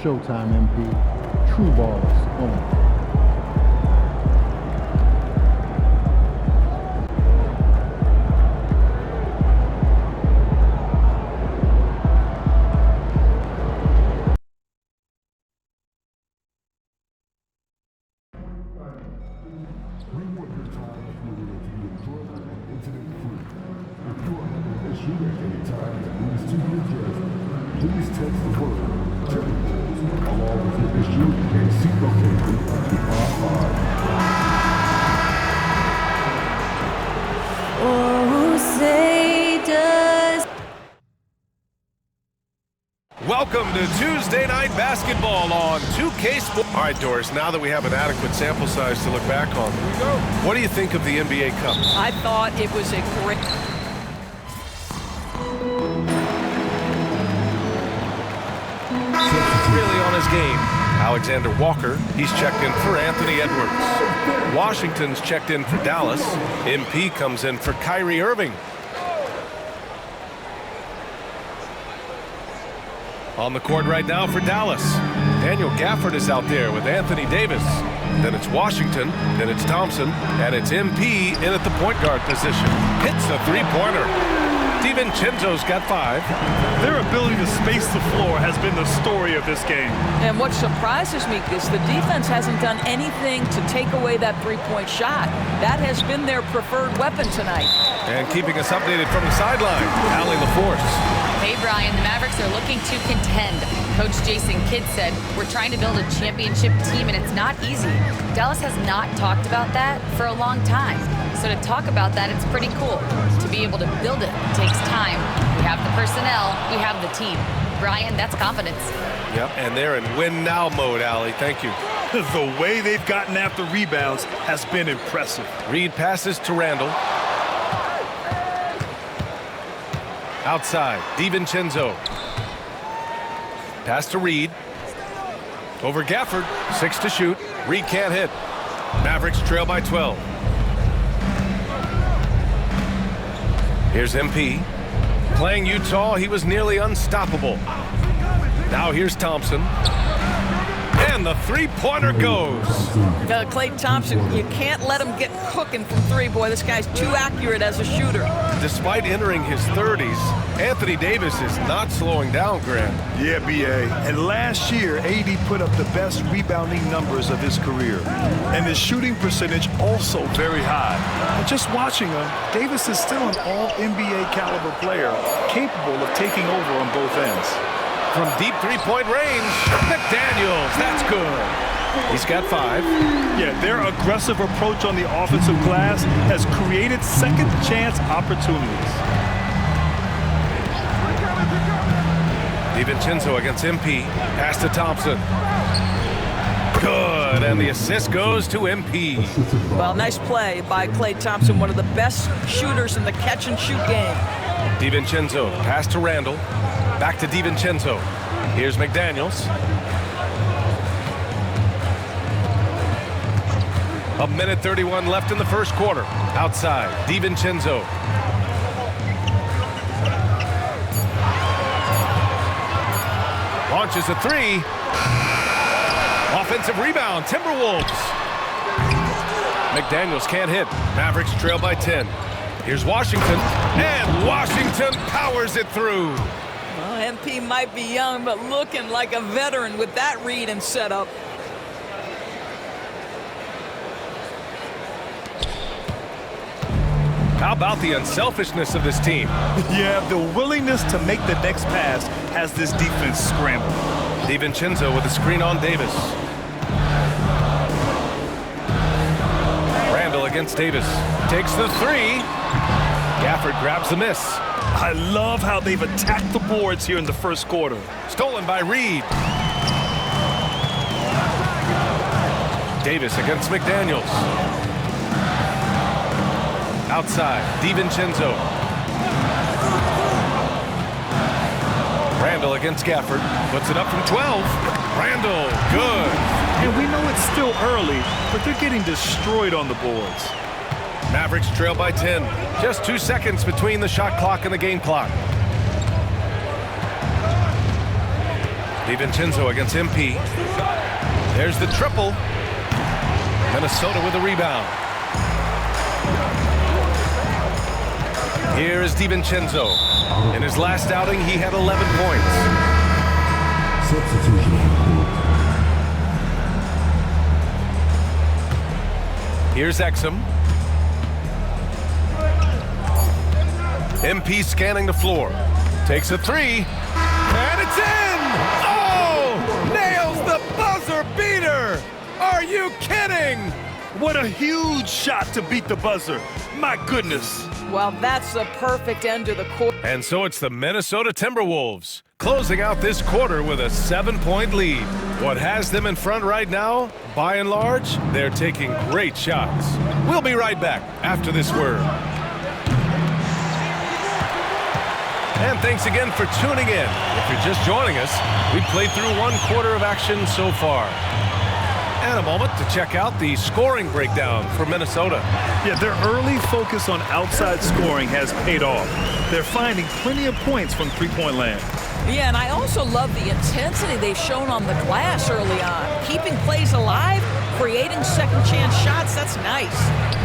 showtime, MP. True balls only. Please text the word "chemicals" along with your issue and seek location to 55. Oh, say does. Welcome to Tuesday Night Basketball on 2K Sports. All right, Doris, now that we have an adequate sample size to look back on, here we go. What do you think of the NBA Cup? I thought it was a great... Really on his game. Alexander Walker, he's checked in for Anthony Edwards. Washington's checked in for Dallas. MP comes in for Kyrie Irving. On the court right now for Dallas, Daniel Gafford is out there with Anthony Davis. Then it's Washington, then it's Thompson, and it's MP in at the point guard position. Hits a three-pointer. DiVincenzo's got 5. Their ability to space the floor has been the story of this game. And what surprises me is the defense hasn't done anything to take away that three-point shot. That has been their preferred weapon tonight. And keeping us updated from the sideline, Allie LaForce. Hey, Brian, the Mavericks are looking to contend. Coach Jason Kidd said, we're trying to build a championship team, and it's not easy. Dallas has not talked about that for a long time. So to talk about that, it's pretty cool. To be able to build it takes time. We have the personnel, we have the team. Brian, that's confidence. Yep, and they're in win-now mode, Allie. Thank you. The way they've gotten after rebounds has been impressive. Reed passes to Randall. Outside, DiVincenzo. Pass to Reed. Over Gafford, 6 to shoot. Reed can't hit. Mavericks trail by 12. Here's MP. Playing Utah, he was nearly unstoppable. Now here's Thompson. And the three-pointer goes. Klay Thompson, you can't let him get cooking from three. Boy, this guy's too accurate as a shooter. Despite entering his 30s, Anthony Davis is not slowing down, Grant. Yeah, B.A. And last year, AD put up the best rebounding numbers of his career. And his shooting percentage also very high. But just watching him, Davis is still an all-NBA caliber player, capable of taking over on both ends. From deep three-point range, McDaniels, that's good. He's got 5. Yeah, their aggressive approach on the offensive glass has created second chance opportunities. DiVincenzo against MP. Pass to Thompson. Good, and the assist goes to MP. Well, nice play by Klay Thompson, one of the best shooters in the catch-and-shoot game. DiVincenzo, pass to Randall. Back to DiVincenzo. Here's McDaniels. A minute 31 left in the first quarter. Outside, DiVincenzo. Launches a 3. Offensive rebound, Timberwolves. McDaniels can't hit. Mavericks trail by 10. Here's Washington, and Washington powers it through. Well, MP might be young, but looking like a veteran with that read and setup. How about the unselfishness of this team? Yeah, the willingness to make the next pass has this defense scrambled. DiVincenzo with a screen on Davis. Randall against Davis. Takes the 3. Gafford grabs the miss. I love how they've attacked the boards here in the first quarter. Stolen by Reed. Davis against McDaniels. Outside, DiVincenzo. Randall against Gafford. Puts it up from 12. Randall, good. And we know it's still early, but they're getting destroyed on the boards. Mavericks trail by 10. Just 2 seconds between the shot clock and the game clock. DiVincenzo against MP. There's the triple. Minnesota with a rebound. Here is DiVincenzo. In his last outing, he had 11 points. Substitution on the court. Here's Exum. MP scanning the floor. Takes a three. And it's in! Oh! Nails the buzzer beater! Are you kidding? What a huge shot to beat the buzzer. My goodness. Well, that's the perfect end to the quarter. And so it's the Minnesota Timberwolves closing out this quarter with a 7-point lead. What has them in front right now? By and large, they're taking great shots. We'll be right back after this word. And thanks again for tuning in. If you're just joining us, we've played through 1 quarter of action so far. And a moment to check out the scoring breakdown for Minnesota. Yeah, their early focus on outside scoring has paid off. They're finding plenty of points from three-point land. Yeah, and I also love the intensity they've shown on the glass early on. Keeping plays alive, creating second-chance shots, that's nice.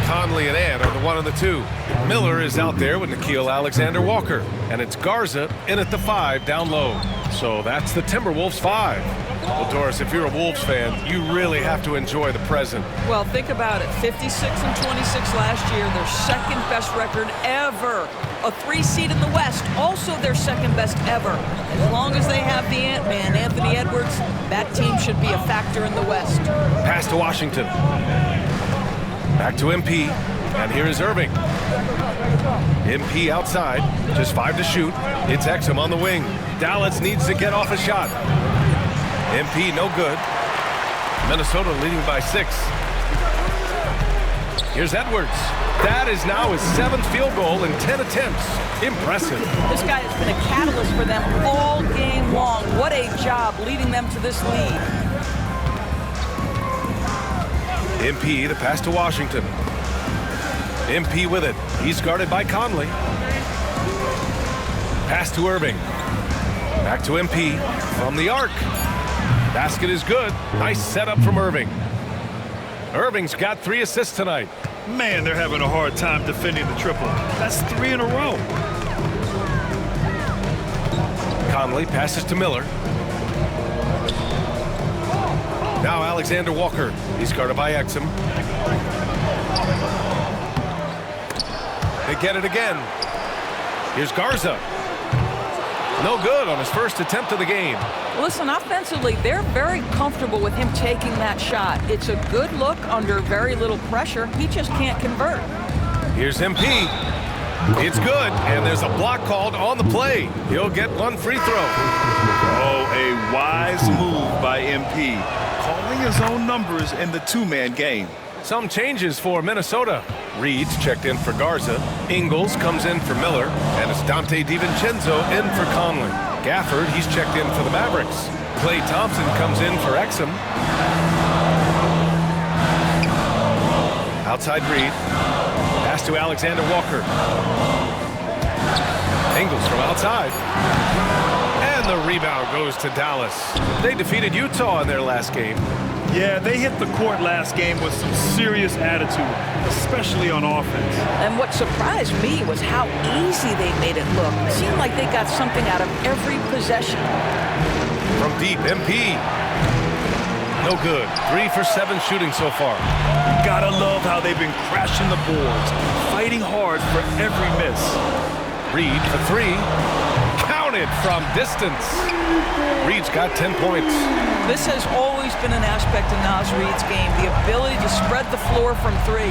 Conley and Ann are the 1 and the 2. Miller is out there with Nickeil Alexander-Walker. And it's Garza in at the 5 down low. So that's the Timberwolves 5. Well, Doris, if you're a Wolves fan, you really have to enjoy the present. Well, think about it. 56-26 last year, their second-best record ever. A 3 seed in the West, also their second-best ever. As long as they have the Ant-Man, Anthony Edwards, that team should be a factor in the West. Pass to Washington. Back to MP, and here is Irving. MP outside, just 5 to shoot. It's Exum on the wing. Dallas needs to get off a shot. MP no good. Minnesota leading by 6. Here's Edwards. That is now his 7th field goal in 10 attempts. Impressive. This guy has been a catalyst for them all game long. What a job leading them to this lead. MP, the pass to Washington. MP with it. He's guarded by Conley. Pass to Irving. Back to MP from the arc. Basket is good. Nice setup from Irving. Irving's got 3 assists tonight. Man, they're having a hard time defending the triple. That's 3 in a row. Conley passes to Miller. Now Alexander Walker. He's guarded by Exum. They get it again. Here's Garza. No good on his first attempt of the game. Listen, offensively, they're very comfortable with him taking that shot. It's a good look under very little pressure. He just can't convert. Here's MP. It's good, and there's a block called on the play. He'll get 1 free throw. Oh, a wise move by MP. Calling his own numbers in the 2-man game. Some changes for Minnesota. Reed's checked in for Garza. Ingles comes in for Miller. And it's Dante DiVincenzo in for Conley. Gafford, he's checked in for the Mavericks. Klay Thompson comes in for Exum. Outside Reed. Pass to Alexander Walker. Ingles from outside. And the rebound goes to Dallas. They defeated Utah in their last game. Yeah, they hit the court last game with some serious attitude, especially on offense. And what surprised me was how easy they made it look. It seemed like they got something out of every possession. From deep, MP. No good. 3 for 7 shooting so far. Gotta love how they've been crashing the boards, fighting hard for every miss. Reed for 3. Counted from distance. Reed's got 10 points. This has always been an aspect of Naz Reed's game, the ability to spread the floor from 3.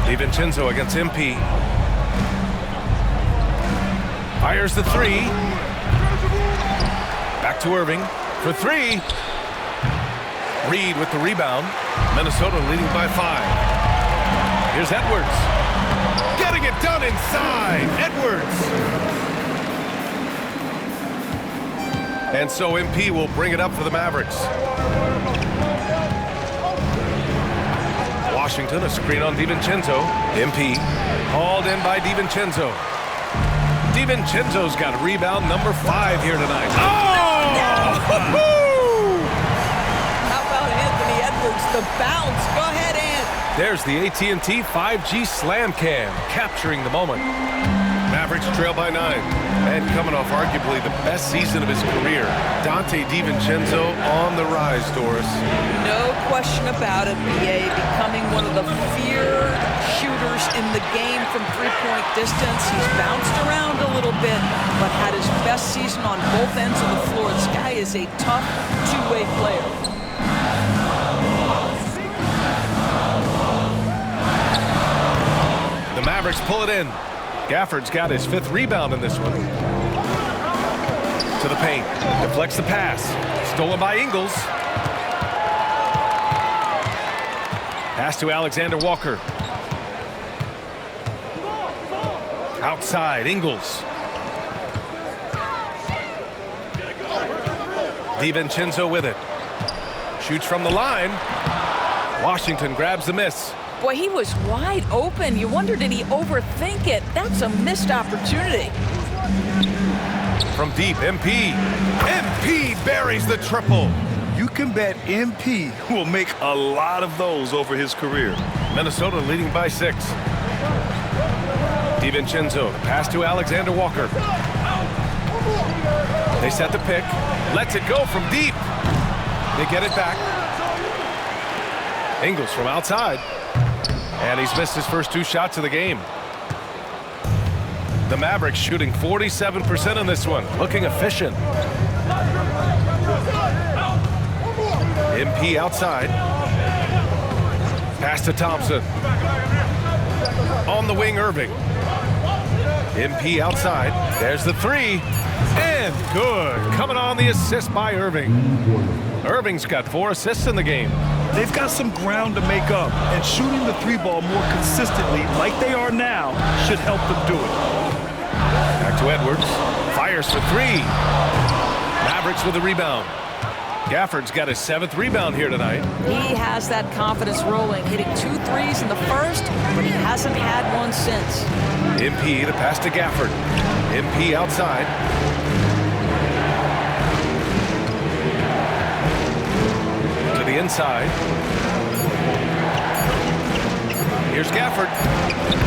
DiVincenzo against MP. Fires the 3. Back to Irving for 3. Reed with the rebound. Minnesota leading by 5. Here's Edwards. Getting it done inside. Edwards. And so MP will bring it up for the Mavericks. Washington, a screen on DiVincenzo. MP hauled in by DiVincenzo. DiVincenzo's got rebound number 5 here tonight. Oh! How about Anthony Edwards, the bounce? Go ahead, Ant. There's the AT&T 5G Slam Cam, capturing the moment. Mavericks trail by 9. And coming off arguably the best season of his career, Dante DiVincenzo on the rise, Doris. No question about it, BA, becoming one of the feared shooters in the game from three-point distance. He's bounced around a little bit, but had his best season on both ends of the floor. This guy is a tough two-way player. The Mavericks pull it in. Gafford's got his 5th rebound in this one. To the paint. Deflects the pass. Stolen by Ingles. Pass to Alexander Walker. Outside, Ingles. DiVincenzo with it. Shoots from the line. Washington grabs the miss. Boy, he was wide open. You wonder, did he overthink it? That's a missed opportunity. From deep, MP. MP buries the triple. You can bet MP will make a lot of those over his career. Minnesota leading by 6. DiVincenzo, pass to Alexander Walker. They set the pick. Lets it go from deep. They get it back. Ingles from outside. And he's missed his first 2 shots of the game. The Mavericks shooting 47% in this one. Looking efficient. MP outside. Pass to Thompson. On the wing, Irving. MP outside. There's the 3. And good. Coming on the assist by Irving. Irving's got 4 assists in the game. They've got some ground to make up, and shooting the 3-ball more consistently like they are now should help them do it. Back to Edwards. Fires for 3. Mavericks with the rebound. Gafford's got his 7th rebound here tonight. He has that confidence rolling, hitting 2 threes in the first, but he hasn't had one since. MP, the pass to Gafford. MP outside. To the inside. Here's Gafford,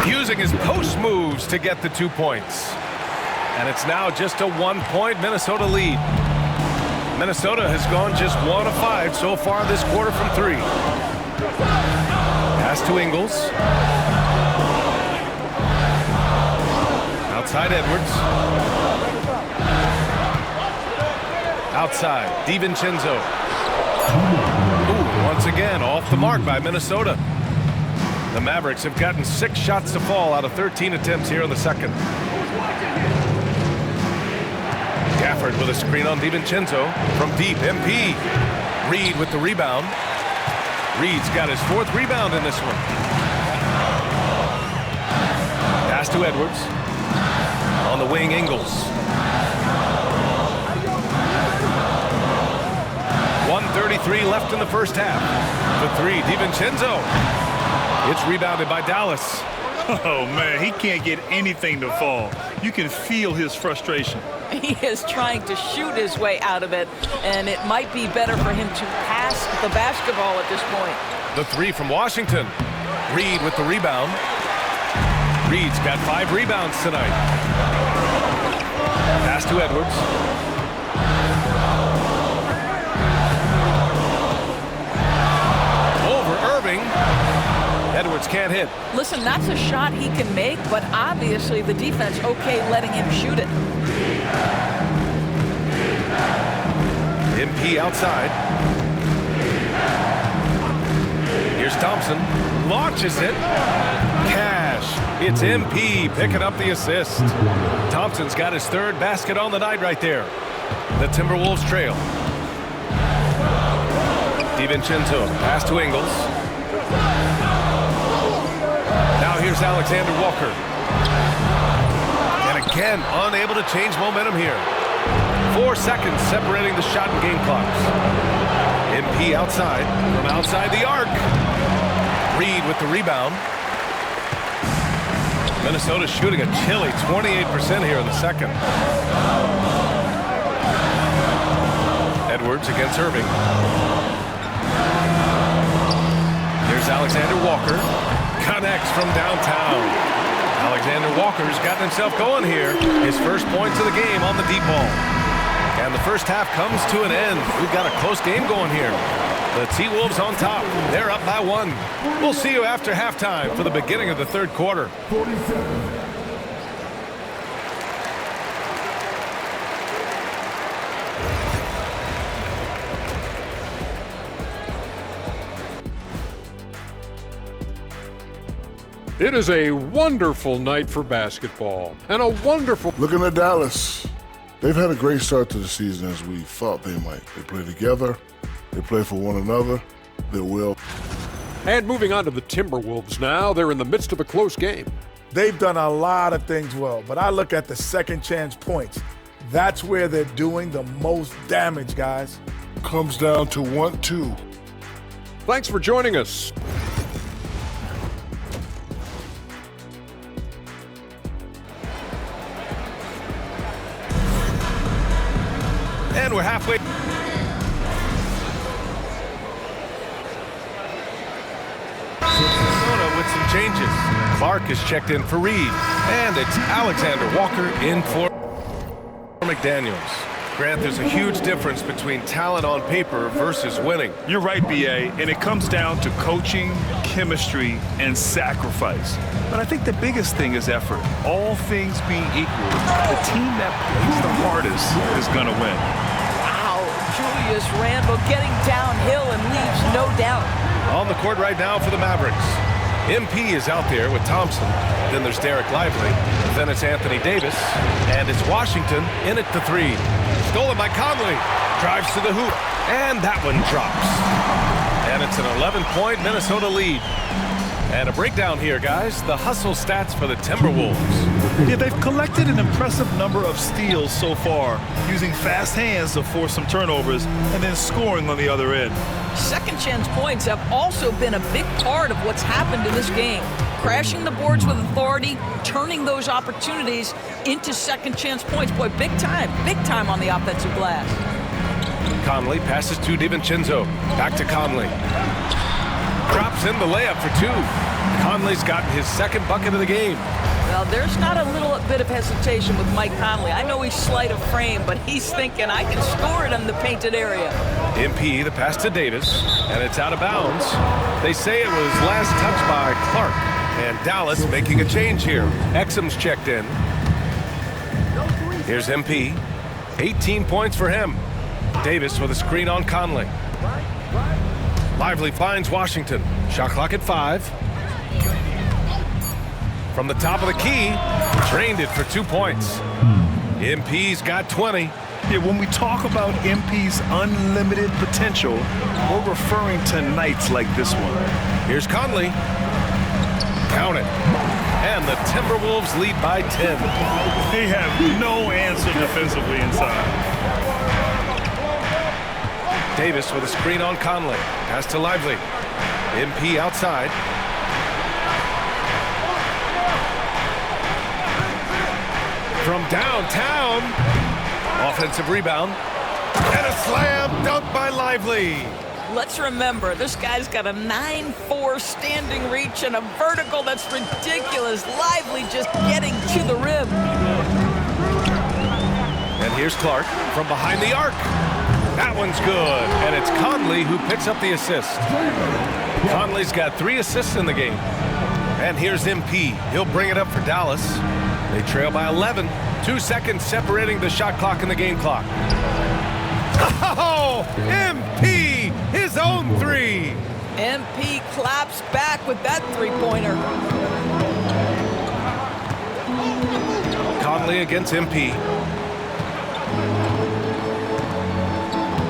using his post moves to get the 2 points. And it's now just a 1-point Minnesota lead. Minnesota has gone just 1 of 5 so far this quarter from 3. Pass to Ingles. Outside Edwards. Outside DiVincenzo. Ooh, once again off the mark by Minnesota. The Mavericks have gotten 6 shots to fall out of 13 attempts here in the second. Gafford with a screen on DiVincenzo from deep. MP. Reed with the rebound. Reed's got his 4th rebound in this one. Pass to Edwards. On the wing, Ingles. 1:33 left in the first half. The 3, DiVincenzo. It's rebounded by Dallas. Oh, man, he can't get anything to fall. You can feel his frustration. He is trying to shoot his way out of it, and it might be better for him to pass the basketball at this point. The 3 from Washington. Reed with the rebound. Reed's got 5 rebounds tonight. Pass to Edwards. Over Irving. Edwards can't hit. Listen, that's a shot he can make, but obviously the defense okay letting him shoot it. MP outside. Here's Thompson. Launches it. Cash. It's MP picking up the assist. Thompson's got his 3rd basket on the night right there. The Timberwolves trail. DiVincenzo. Pass to Ingles. Now here's Alexander Walker. And again, unable to change momentum here. 4 seconds separating the shot and game clocks. MP outside. From outside the arc. Reed with the rebound. Minnesota's shooting a chilly 28% here in the second. Edwards against Irving. Here's Alexander Walker. Connects from downtown. Alexander Walker's gotten himself going here. His first points of the game on the deep ball. And the first half comes to an end. We've got a close game going here. The T-Wolves on top. They're up by 1. We'll see you after halftime for the beginning of the third quarter. 47. It is a wonderful night for basketball and a wonderful... Looking at Dallas, they've had a great start to the season as we thought they might. They play together, they play for one another, they will. And moving on to the Timberwolves now, they're in the midst of a close game. They've done a lot of things well, but I look at the second chance points. That's where they're doing the most damage, guys. Comes down to 1-2. Thanks for joining us. And we're halfway. Minnesota with some changes. Clark is checked in for Reed. And it's Alexander Walker in for McDaniels. Grant, there's a huge difference between talent on paper versus winning. You're right, B.A., and it comes down to coaching, chemistry, and sacrifice. But I think the biggest thing is effort. All things being equal, the team that plays the hardest is going to win. Wow, Julius Randle getting downhill and leaves no doubt. On the court right now for the Mavericks. MP is out there with Thompson. Then there's Derek Lively. Then it's Anthony Davis. And it's Washington in at the 3. Stolen by Conley. Drives to the hoop. And that one drops. And it's an 11-point Minnesota lead. And a breakdown here, guys. The hustle stats for the Timberwolves. Yeah, they've collected an impressive number of steals so far, using fast hands to force some turnovers and then scoring on the other end. Second chance points have also been a big part of what's happened in this game. Crashing the boards with authority, turning those opportunities into second chance points. Boy, big time on the offensive glass. Conley passes to DiVincenzo. Back to Conley. Drops in the layup for 2. Conley's got his second bucket of the game. Well, there's not a little bit of hesitation with Mike Conley. I know he's slight of frame, but he's thinking I can score it in the painted area. MP, the pass to Davis, and it's out of bounds. They say it was last touched by Clark, and Dallas making a change here. Exum's checked in. Here's MP. 18 points for him. Davis with a screen on Conley. Lively finds Washington. Shot clock at 5. From the top of the key, drained it for 2 points. MP's got 20. Yeah, when we talk about MP's unlimited potential, we're referring to nights like this one. Here's Conley. Count it. And the Timberwolves lead by 10. They have no answer defensively inside. Davis with a screen on Conley. Pass to Lively. MP outside. From downtown. Offensive rebound. And a slam dunk by Lively. Let's remember, this guy's got a 9-4 standing reach and a vertical that's ridiculous. Lively just getting to the rim. And here's Clark from behind the arc. That one's good. And it's Conley who picks up the assist. Conley's got 3 assists in the game. And here's MP. He'll bring it up for Dallas. They trail by 11. 2 seconds separating the shot clock and the game clock. Oh, MP, his own 3. MP claps back with that three-pointer. Conley against MP.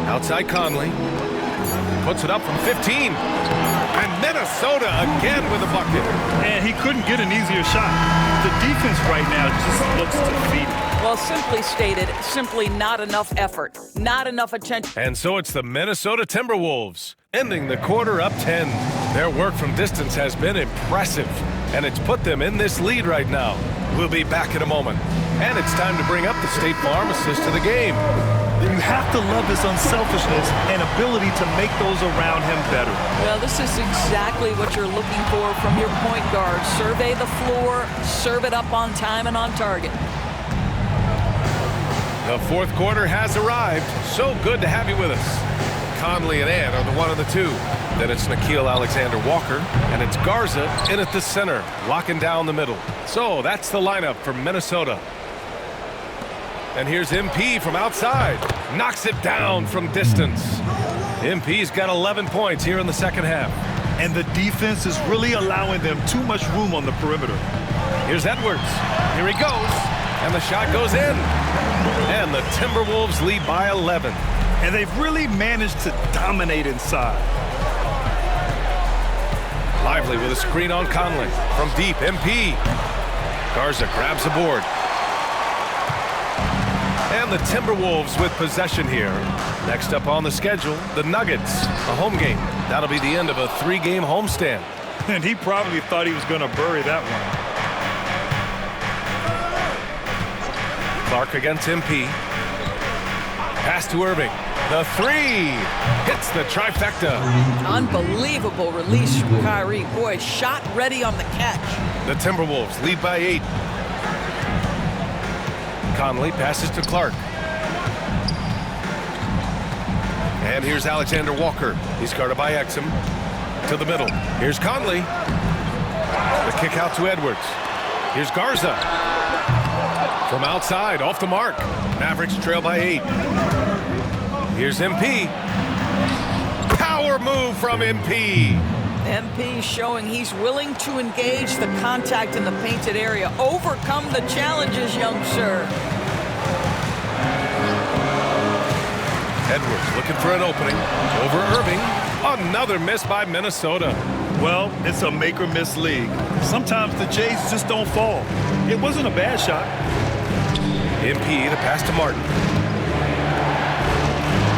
Outside Conley. Puts it up from 15. And Minnesota again with a bucket. And he couldn't get an easier shot. The defense right now just looks defeated. Well, simply stated, simply not enough effort, not enough attention. And so it's the Minnesota Timberwolves, ending the quarter up 10. Their work from distance has been impressive. and it's put them in this lead right now. We'll be back in a moment. And it's time to bring up the State Farm assist to the game. You have to love his unselfishness and ability to make those around him better. Well, this is exactly what you're looking for from your point guard. Survey the floor, serve it up on time and on target. The fourth quarter has arrived. So good to have you with us. Conley and Ant are the one of the two. Then it's Nickeil Alexander-Walker, and it's Garza in at the center, locking down the middle. So that's the lineup for Minnesota. And here's MP from outside. Knocks it down from distance. MP's got 11 points here in the second half. And the defense is really allowing them too much room on the perimeter. Here's Edwards. Here he goes. And the shot goes in. And the Timberwolves lead by 11. And they've really managed to dominate inside. Lively with a screen on Conley. From deep, MP. Garza grabs the board. And the Timberwolves with possession here. Next up on the schedule, the Nuggets. A home game. That'll be the end of a 3-game homestand. And he probably thought he was going to bury that one. Clark against MP. Pass to Irving. The three hits the trifecta. Unbelievable release from Kyrie. Boy, shot ready on the catch. The Timberwolves lead by 8. Conley passes to Clark. And here's Alexander Walker. He's guarded by Exum. To the middle. Here's Conley. The kick out to Edwards. Here's Garza. From outside, off the mark. Mavericks trail by 8. Here's MP. Power move from MP. MP showing he's willing to engage the contact in the painted area. Overcome the challenges, young sir. Edwards looking for an opening. Over Irving. Another miss by Minnesota. Well, it's a make-or-miss league. Sometimes the Jays just don't fall. It wasn't a bad shot. MP, the pass to Martin.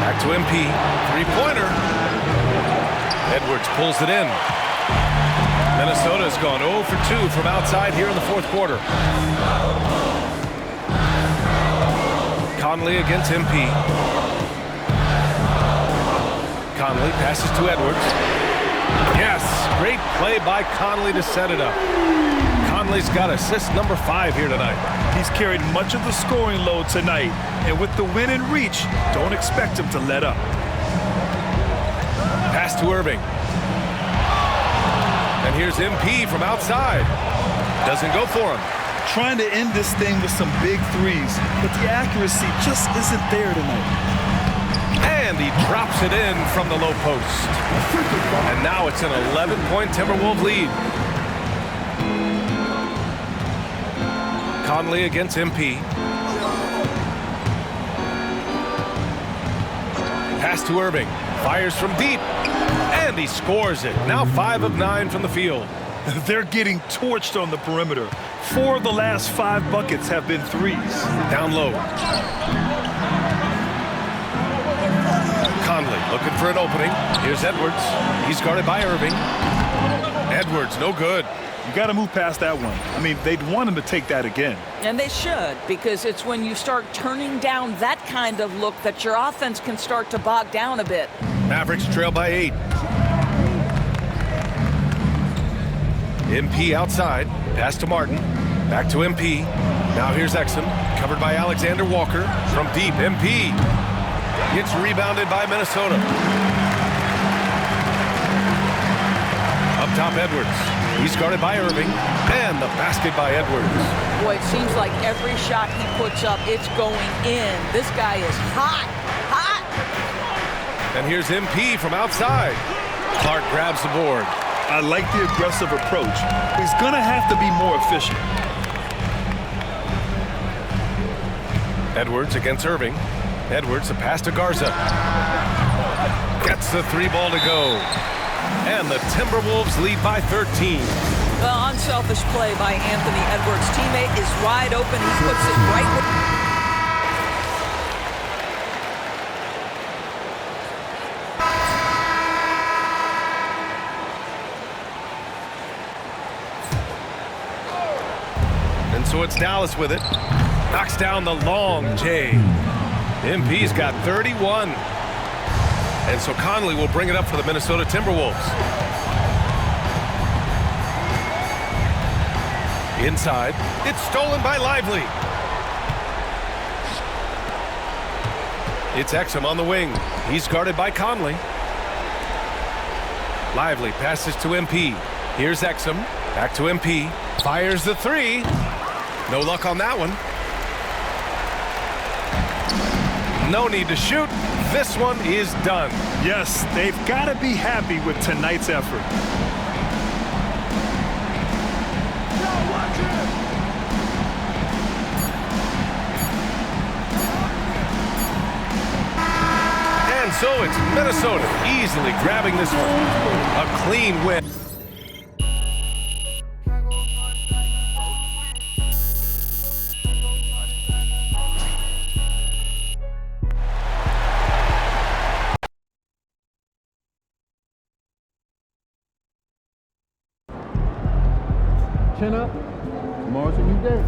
Back to MP. Three-pointer. Edwards pulls it in. Minnesota's gone 0 for 2 from outside here in the fourth quarter. Conley against MP. Conley passes to Edwards. Yes, great play by Conley to set it up. Conley's got assist number 5 here tonight. He's carried much of the scoring load tonight, and with the win in reach, don't expect him to let up. Pass to Irving. And here's MP from outside. Doesn't go for him. Trying to end this thing with some big threes, but the accuracy just isn't there tonight. And he drops it in from the low post. And now it's an 11-point Timberwolves lead. Conley against MP. Pass to Irving. Fires from deep. And he scores it. Now 5 of 9 from the field. They're getting torched on the perimeter. 4 of the last 5 buckets have been threes. Down low. Conley looking for an opening. Here's Edwards. He's guarded by Irving. Edwards, no good. You got to move past that one. I mean, they'd want him to take that again. And they should, because it's when you start turning down that kind of look that your offense can start to bog down a bit. Mavericks trail by 8. MP outside. Pass to Martin. Back to MP. Now here's Exum. Covered by Alexander Walker. From deep, MP. Gets rebounded by Minnesota. Up top, Edwards. He's guarded by Irving. And the basket by Edwards. Boy, it seems like every shot he puts up, it's going in. This guy is hot, hot. And here's MP from outside. Clark grabs the board. I like the aggressive approach. He's going to have to be more efficient. Edwards against Irving. Edwards, a pass to Garza. Gets the 3 ball to go. And the Timberwolves lead by 13. The unselfish play by Anthony Edwards. Teammate is wide open. He puts it right where... And so it's Dallas with it. Knocks down the long J. MP's got 31. And so Conley will bring it up for the Minnesota Timberwolves. Inside, it's stolen by Lively. It's Exum on the wing. He's guarded by Conley. Lively passes to MP. Here's Exum. Back to MP. Fires the three. No luck on that one. No need to shoot. This one is done. Yes, they've got to be happy with tonight's effort. And so it's Minnesota easily grabbing this one. A clean win. Chin up. Tomorrow's a new day.